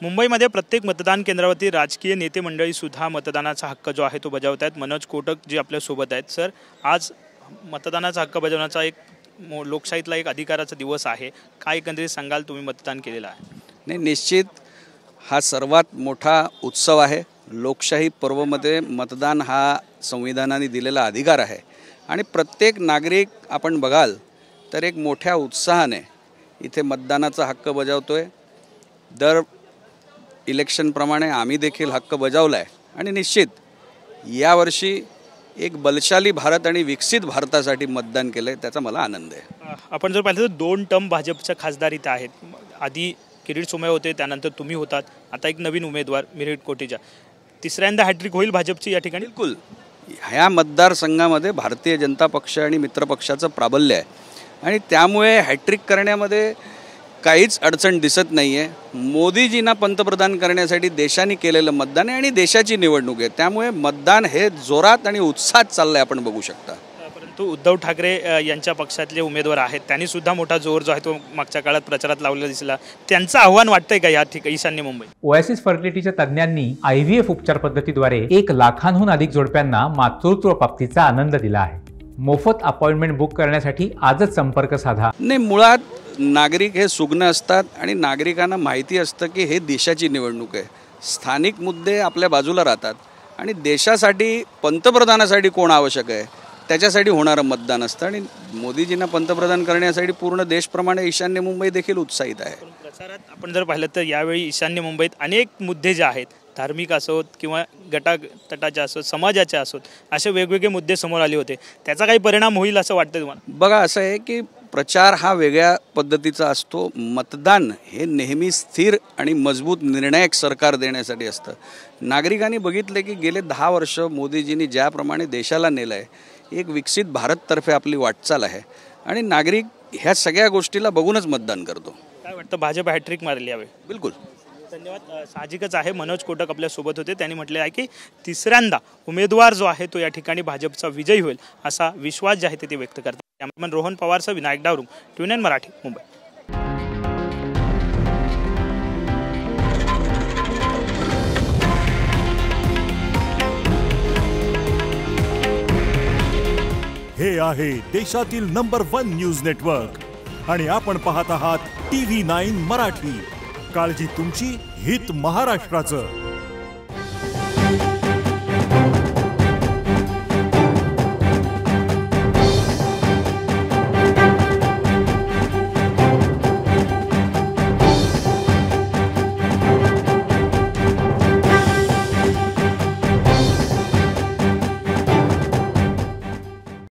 मुंबईमध्ये प्रत्येक मतदान केंद्रावरती राजकीय नेते मंडळी सुद्धा मतदानाचा हक्क जो आहे तो बजावत आहेत। मनोज कोटक जे आपल्या सोबत आहेत। सर, आज मतदानाचा हक्क बजावण्याचा एक लोकशाहीतला एक अधिकाराचा दिवस आहे। काय एकंदरीत सांगाल, तुम्ही मतदान केलेलं आहे? नाही, निश्चित हा सर्वात मोठा उत्सव आहे। लोकशाही पर्वमध्ये मतदान हा संविधानाने दिलेला अधिकार आहे आणि प्रत्येक नागरिक आपण बघाल तर एक मोठ्या उत्साहाने इथे मतदानाचा हक्क बजावतोय। दर इलेक्शनप्रमाणे आम्ही देखील हक्क बजावला आहे आणि निश्चित यावर्षी एक बलशाली भारत आणि विकसित भारतासाठी मतदान केलं आहे, त्याचा मला आनंद आहे। आपण जर पाहिलं तर 2 टर्म भाजपच्या खासदार इथे आहेत। आधी किरीट सोमय्या होते, त्यानंतर तुम्ही होतात, आता एक नवीन उमेदवार मिरिट कोटेचा। तिसऱ्यांदा हॅट्रिक होईल भाजपची या ठिकाणी? बिलकुल। ह्या मतदारसंघामध्ये भारतीय जनता पक्ष आणि मित्रपक्षाचं प्राबल्य आहे आणि त्यामुळे हॅट्रिक करण्यामध्ये काहीच अडचण दिसत नाही आहे। मोदीजींना पंतप्रधान करण्यासाठी देशाने केलेलं मतदान आहे आणि देशाची निवडणूक आहे, त्यामुळे मतदान हे जोरात आणि उत्साहात चाललंय, आपण बघू शकता। परंतु उद्धव ठाकरे यांच्या पक्षातले उमेदवार आहेत, त्यांनी सुद्धा मोठा जोर जो आहे तो मागच्या काळात प्रचारात लावलेला दिसला। त्यांचं आव्हान वाटतंय का या ठिकाणी ईशान्य मुंबई? ओएसिस फर्टिलिटीच्या तज्ञांनी IVF उपचार पद्धतीद्वारे 1 लाखांहून अधिक जोडप्यांना मातृत्व प्राप्तीचा आनंद दिला आहे। मोफत अपॉइंटमेंट बुक करण्यासाठी आजच संपर्क साधा। नाही, मुळात नागरिक हे सुज्ञ असतात आणि नागरिकांना माहिती असतं की हे देशाची निवडणूक आहे। स्थानिक मुद्दे आपल्या बाजूला राहतात आणि देशासाठी पंतप्रधानासाठी कोण आवश्यक आहे त्याच्यासाठी होणारं मतदान असतं आणि मोदीजींना पंतप्रधान करण्यासाठी पूर्ण देशप्रमाणे ईशान्य मुंबई देखील उत्साहित आहे। प्रचारात आपण जर पाहिलं तर यावेळी ईशान्य मुंबईत अनेक मुद्दे जे आहेत, धार्मिक असोत किंवा गटातटाचे असोत, समाजाचे असोत, असे वेगवेगळे मुद्दे समोर आले होते। त्याचा काही परिणाम होईल असं वाटतं तुम्हाला? बघा, असं आहे की प्रचार हा वेगळ्या पद्धतीचा असतो, मतदान हे नेहमी स्थिर आणि मजबूत निर्णायक सरकार देण्यासाठी असतं। नागरिकांनी बघितले की गेले 10 वर्ष मोदीजींनी ज्याप्रमाणे देशाला नेलं आहे, एक विकसित भारततर्फे आपली वाटचाल आहे आणि नागरिक ह्या सगळ्या गोष्टीला बघूनच मतदान करतो। काय वाटतं, भाजप हॅट्रिक मारेल यावेळी? बिलकुल। धन्यवाद। साहजिकच आहे, मनोज कोटक आपल्या सोबत होते। त्यांनी म्हटले आहे की तिसऱ्यांदा उमेदवार जो आहे तो या ठिकाणी भाजपचा विजयी होईल असा विश्वास जे आहे ते व्यक्त करतात। कॅमेरामॅन रोहन पवारसह विनायक डावरुंग, TVN मराठी, मुंबई। हे आहे देशातील नंबर 1 न्यूज नेटवर्क आणि आपण पाहत आहात TV9 मराठी। काळजी तुमची, हित महाराष्ट्राचं।